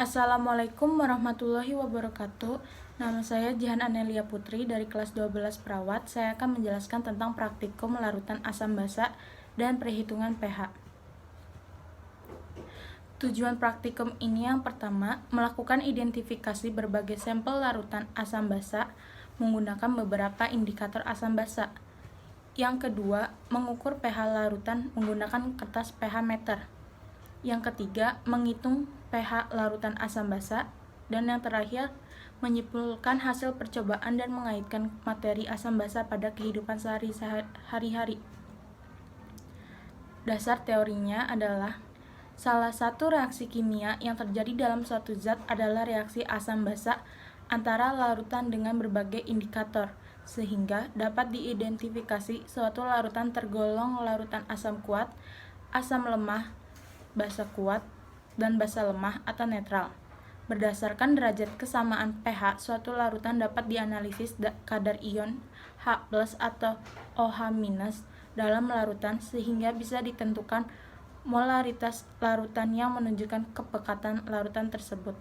Assalamualaikum warahmatullahi wabarakatuh. Nama saya Jihan Anelia Putri dari kelas 12 Perawat. Saya akan menjelaskan tentang praktikum larutan asam basa dan perhitungan pH. Tujuan praktikum ini yang pertama, melakukan identifikasi berbagai sampel larutan asam basa menggunakan beberapa indikator asam basa. Yang kedua, mengukur pH larutan menggunakan kertas pH meter. Yang ketiga, menghitung pH larutan asam basa. Dan yang terakhir, menyimpulkan hasil percobaan dan mengaitkan materi asam basa pada kehidupan sehari-hari. Dasar teorinya adalah salah satu reaksi kimia yang terjadi dalam suatu zat adalah reaksi asam basa antara larutan dengan berbagai indikator, sehingga dapat diidentifikasi suatu larutan tergolong larutan asam kuat, asam lemah, basa kuat, dan basa lemah atau netral. Berdasarkan derajat kesamaan pH, suatu larutan dapat dianalisis kadar ion H+ atau OH- dalam larutan sehingga bisa ditentukan molaritas larutan yang menunjukkan kepekatan larutan tersebut.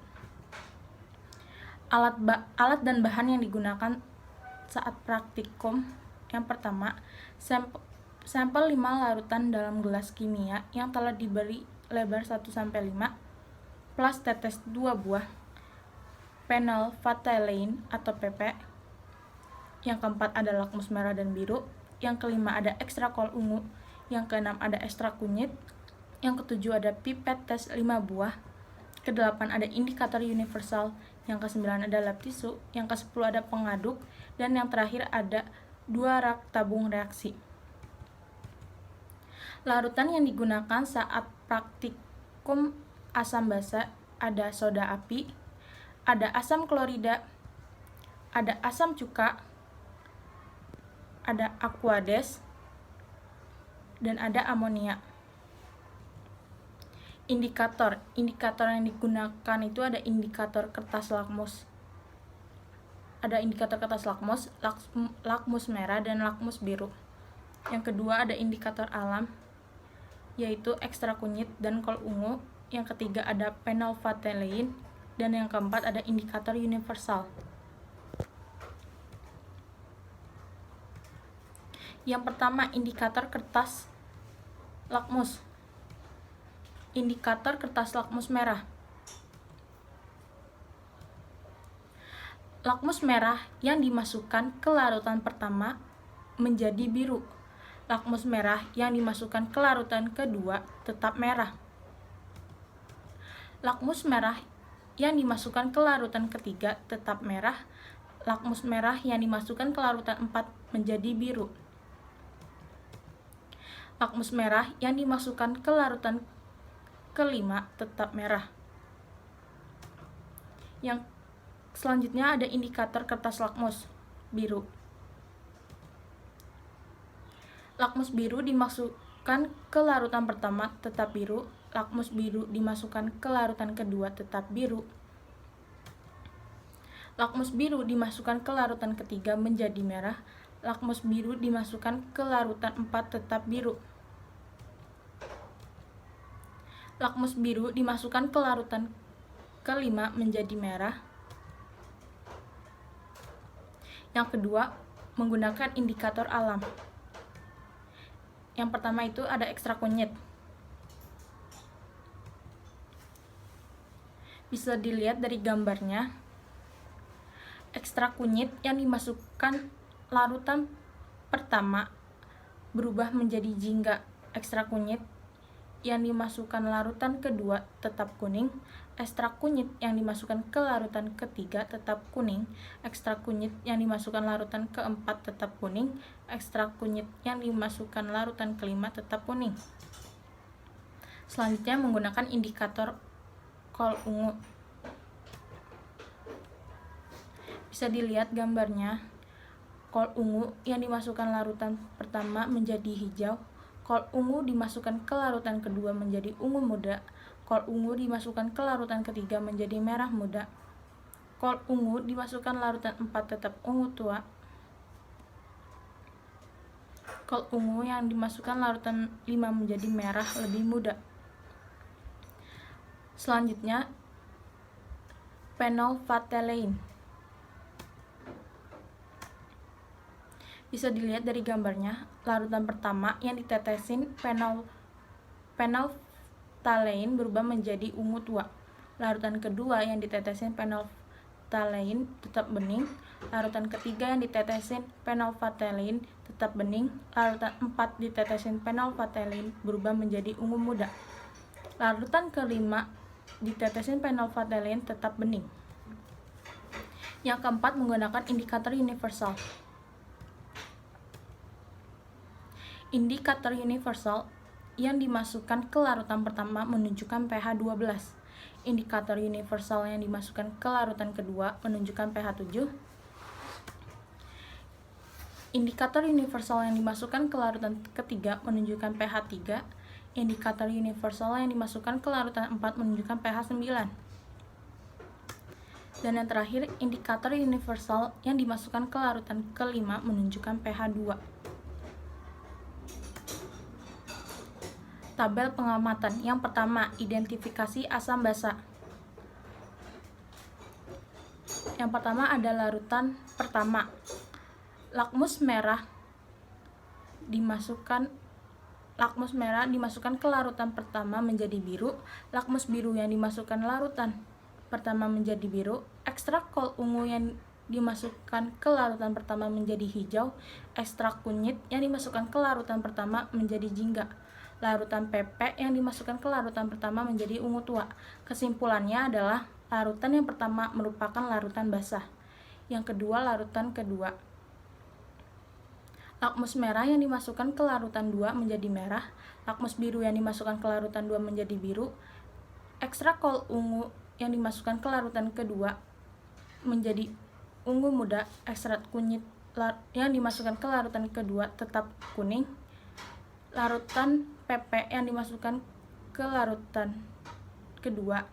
Alat dan bahan yang digunakan saat praktikum. Yang pertama, sampel 5 larutan dalam gelas kimia yang telah diberi lebar 1-5, plus tetes 2 buah phenolphthalein atau PP. Yang keempat ada lakmus merah dan biru. Yang kelima ada ekstrak kol ungu. Yang keenam ada ekstrak kunyit. Yang ketujuh ada pipet tes 5 buah. Kedelapan ada indikator universal. Yang kesembilan ada lab tisu. Yang ke-10 ada pengaduk. Dan yang terakhir ada 2 rak tabung reaksi. Larutan yang digunakan saat praktikum asam basa ada soda api, ada asam klorida, ada asam cuka, ada aquades, dan ada amonia. Indikator yang digunakan itu ada indikator kertas lakmus. Ada indikator kertas lakmus, lakmus merah, dan lakmus biru. Yang kedua ada indikator alam, yaitu ekstrak kunyit dan kol ungu. Yang ketiga ada phenolphthalein, dan yang keempat ada indikator universal. Yang pertama, indikator kertas lakmus. Indikator kertas lakmus merah. Lakmus merah yang dimasukkan ke larutan pertama menjadi biru. Lakmus merah yang dimasukkan ke larutan kedua tetap merah. Lakmus merah yang dimasukkan ke larutan ketiga tetap merah. Lakmus merah yang dimasukkan ke larutan 4 menjadi biru. Lakmus merah yang dimasukkan ke larutan kelima tetap merah. Yang selanjutnya ada indikator kertas lakmus biru. Lakmus biru dimasukkan ke larutan pertama tetap biru. Lakmus biru dimasukkan ke larutan kedua tetap biru. Lakmus biru dimasukkan ke larutan ketiga menjadi merah. Lakmus biru dimasukkan ke larutan 4 tetap biru. Lakmus biru dimasukkan ke larutan kelima menjadi merah. Yang kedua, menggunakan indikator alam. Yang pertama itu ada ekstrak kunyit. Bisa dilihat dari gambarnya. Ekstrak kunyit yang dimasukkan larutan pertama berubah menjadi jingga. Ekstrak kunyit yang dimasukkan larutan kedua tetap kuning. Ekstrak kunyit yang dimasukkan ke larutan ketiga tetap kuning. Ekstrak kunyit yang dimasukkan larutan keempat tetap kuning. Ekstrak kunyit yang dimasukkan larutan kelima tetap kuning. Selanjutnya menggunakan indikator kol ungu. Bisa dilihat gambarnya. Kol ungu yang dimasukkan larutan pertama menjadi hijau. Kol ungu dimasukkan ke larutan kedua menjadi ungu muda. Kol ungu dimasukkan ke larutan ketiga menjadi merah muda. Kol ungu dimasukkan larutan 4 tetap ungu tua. Kol ungu yang dimasukkan larutan 5 menjadi merah lebih muda. Selanjutnya phenolphthalein. Bisa dilihat dari gambarnya, larutan pertama yang ditetesin phenolphthalein berubah menjadi ungu tua. Larutan kedua yang ditetesin phenolphthalein tetap bening. Larutan ketiga yang ditetesin phenolphthalein tetap bening. Larutan 4 ditetesin phenolphthalein berubah menjadi ungu muda. Larutan kelima ditetesin phenolphthalein tetap bening. Yang keempat, menggunakan indikator universal. Indikator universal yang dimasukkan ke larutan pertama menunjukkan pH 12. Indikator universal yang dimasukkan ke larutan kedua menunjukkan pH 7. Indikator universal yang dimasukkan ke larutan ketiga menunjukkan pH 3. Indikator universal yang dimasukkan ke larutan 4 menunjukkan pH 9. Dan yang terakhir, indikator universal yang dimasukkan ke larutan kelima menunjukkan pH 2. Tabel pengamatan. Yang pertama, identifikasi asam basa. Yang pertama ada larutan pertama. Lakmus merah dimasukkan ke larutan pertama menjadi biru. Lakmus biru yang dimasukkan larutan pertama menjadi biru. Ekstrak kol ungu yang dimasukkan ke larutan pertama menjadi hijau. Ekstrak kunyit yang dimasukkan ke larutan pertama menjadi jingga. Larutan PP yang dimasukkan ke larutan pertama menjadi ungu tua. Kesimpulannya adalah larutan yang pertama merupakan larutan basah. Yang kedua, larutan kedua. Lakmus merah yang dimasukkan ke larutan 2 menjadi merah. Lakmus biru yang dimasukkan ke larutan 2 menjadi biru. Ekstrak kol ungu yang dimasukkan ke larutan kedua menjadi ungu muda. Ekstrak kunyit yang dimasukkan ke larutan kedua tetap kuning. Larutan PP yang dimasukkan ke larutan kedua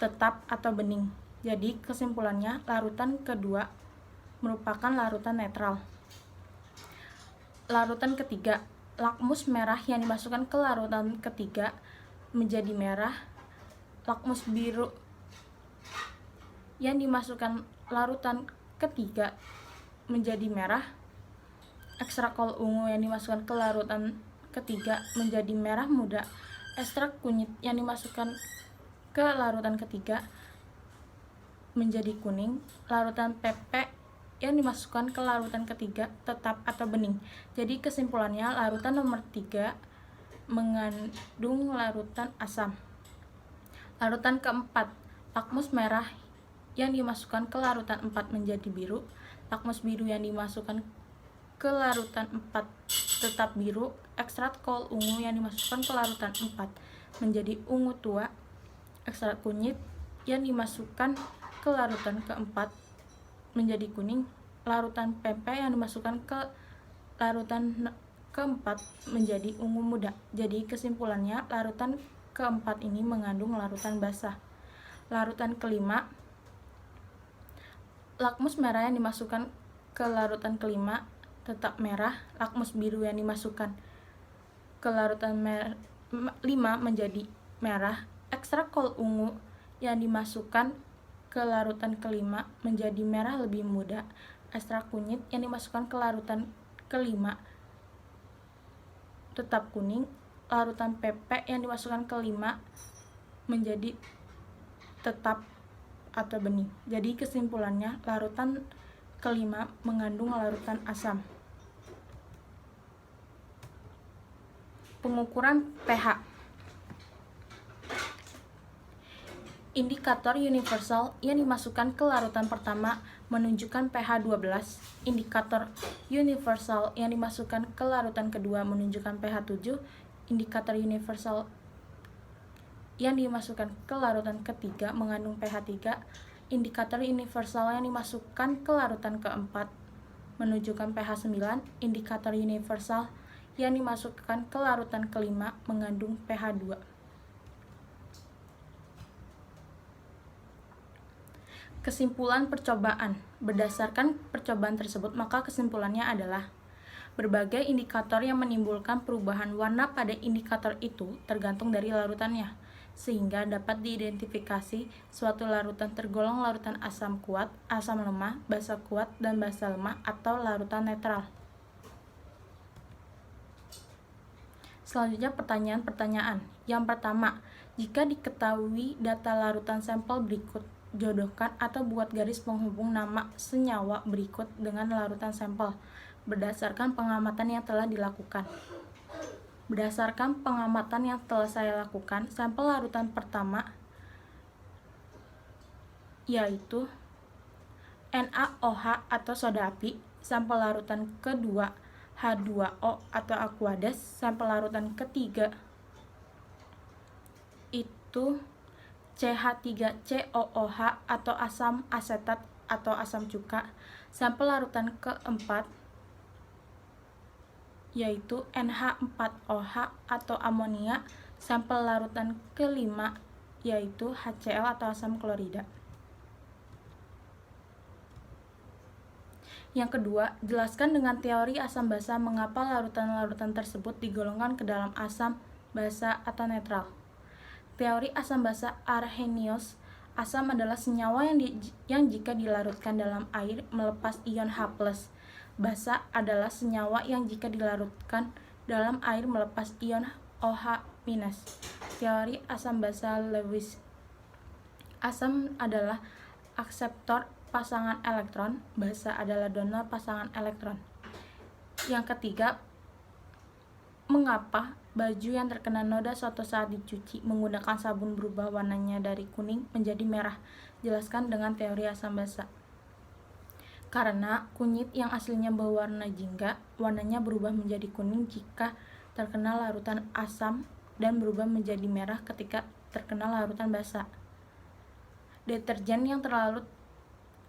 tetap atau bening. Jadi kesimpulannya, larutan kedua merupakan larutan netral. Larutan ketiga, lakmus merah yang dimasukkan ke larutan ketiga menjadi merah. Lakmus biru yang dimasukkan larutan ketiga menjadi merah. Ekstrak kol ungu yang dimasukkan ke larutan ketiga menjadi merah muda. Ekstrak kunyit yang dimasukkan ke larutan ketiga menjadi kuning. Larutan PP yang dimasukkan ke larutan ketiga tetap atau bening. Jadi kesimpulannya, larutan nomor 3 mengandung larutan asam. Larutan keempat, lakmus merah yang dimasukkan ke larutan 4 menjadi biru. Lakmus biru yang dimasukkan ke larutan 4 tetap biru. Ekstrak kol ungu yang dimasukkan ke larutan 4 menjadi ungu tua. Ekstrak kunyit yang dimasukkan ke larutan keempat menjadi kuning. Larutan PP yang dimasukkan ke larutan keempat menjadi ungu muda. Jadi kesimpulannya, larutan keempat ini mengandung larutan basah. Larutan kelima, lakmus merah yang dimasukkan ke larutan kelima tetap merah. Lakmus biru yang dimasukkan ke larutan 5 menjadi merah. Ekstrak kol ungu yang dimasukkan ke larutan kelima menjadi merah lebih muda. Ekstrak kunyit yang dimasukkan ke larutan kelima tetap kuning. Larutan PP yang dimasukkan ke 5 menjadi tetap atau bening. Jadi kesimpulannya, larutan kelima mengandung larutan asam. Pengukuran pH. Indikator universal yang dimasukkan ke larutan pertama menunjukkan pH 12. Indikator universal yang dimasukkan ke larutan kedua menunjukkan pH 7. Indikator universal yang dimasukkan ke larutan ketiga mengandung pH 3. Indikator universal yang dimasukkan ke larutan keempat menunjukkan pH 9. Indikator universal yang dimasukkan ke larutan kelima mengandung pH 2. Kesimpulan percobaan. Berdasarkan percobaan tersebut, maka kesimpulannya adalah berbagai indikator yang menimbulkan perubahan warna pada indikator itu tergantung dari larutannya. sehingga dapat diidentifikasi suatu larutan tergolong larutan asam kuat, asam lemah, basa kuat, dan basa lemah atau larutan netral. Selanjutnya pertanyaan-pertanyaan. Yang pertama, jika diketahui data larutan sampel berikut, jodohkan atau buat garis penghubung nama senyawa berikut dengan larutan sampel berdasarkan pengamatan yang telah dilakukan. Berdasarkan pengamatan yang telah saya lakukan, sampel larutan pertama yaitu NaOH atau soda api, sampel larutan kedua H2O atau aqueous, sampel larutan ketiga itu CH3COOH atau asam asetat atau asam cuka, sampel larutan keempat yaitu NH4OH atau amonia, sampel larutan kelima yaitu HCl atau asam klorida. Yang kedua, jelaskan dengan teori asam basa mengapa larutan-larutan tersebut digolongkan ke dalam asam basa atau netral. Teori asam basa Arrhenius, asam adalah senyawa yang jika dilarutkan dalam air melepas ion H+. Basa adalah senyawa yang jika dilarutkan dalam air melepas ion OH-. Teori asam basa Lewis, asam adalah akseptor pasangan elektron, basa adalah donor pasangan elektron. Yang ketiga, mengapa baju yang terkena noda suatu saat dicuci menggunakan sabun berubah warnanya dari kuning menjadi merah? Jelaskan dengan teori asam basa. Karena kunyit yang aslinya berwarna jingga, warnanya berubah menjadi kuning jika terkena larutan asam dan berubah menjadi merah ketika terkena larutan basa. Deterjen yang terlarut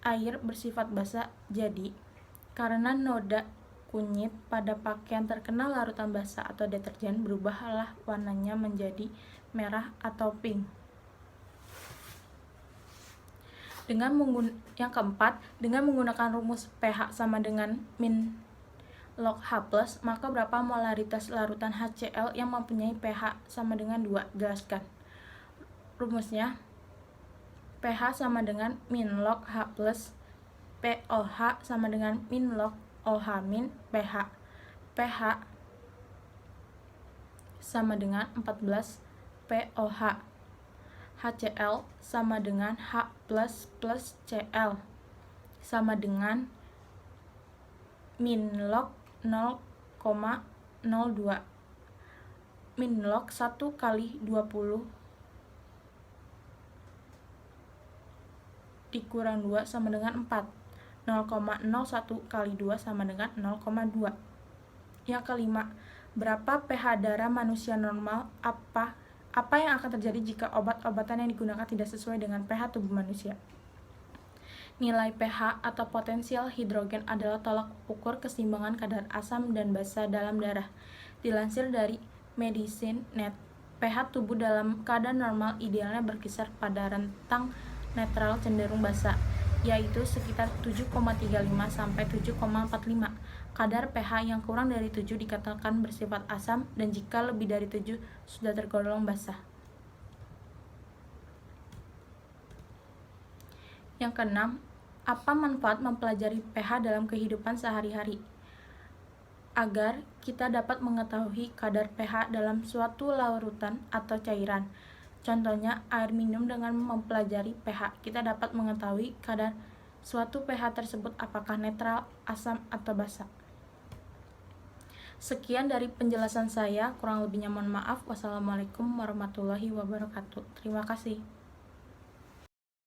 air bersifat basa, jadi karena noda kunyit pada pakaian terkena larutan basa atau deterjen, berubahlah warnanya menjadi merah atau pink. Yang keempat, dengan menggunakan rumus pH sama dengan min log H+, maka berapa molaritas larutan HCl yang mempunyai pH sama dengan 2? Jelaskan. Rumusnya, pH sama dengan min log H+, POH sama dengan min log OH min pH. pH sama dengan 14 POH. HCl sama dengan H++ Cl sama dengan min log 0,02. Min log 1 kali 20 dikurang 2 sama dengan 4. 0,01 kali 2 sama dengan 0,2. Yang kelima, berapa pH darah manusia normal? Apa yang akan terjadi jika obat-obatan yang digunakan tidak sesuai dengan pH tubuh manusia? Nilai pH atau potensial hidrogen adalah tolak ukur keseimbangan kadar asam dan basa dalam darah. Dilansir dari Medicine.net, pH tubuh dalam keadaan normal idealnya berkisar pada rentang netral cenderung basa, yaitu sekitar 7,35 sampai 7,45. Kadar pH yang kurang dari 7 dikatakan bersifat asam, dan jika lebih dari 7 sudah tergolong basa. Yang keenam, apa manfaat mempelajari pH dalam kehidupan sehari-hari? Agar kita dapat mengetahui kadar pH dalam suatu larutan atau cairan. Contohnya, air minum. Dengan mempelajari pH, kita dapat mengetahui kadar suatu pH tersebut apakah netral, asam, atau basa. Sekian dari penjelasan saya, kurang lebihnya mohon maaf. Wassalamualaikum warahmatullahi wabarakatuh. Terima kasih.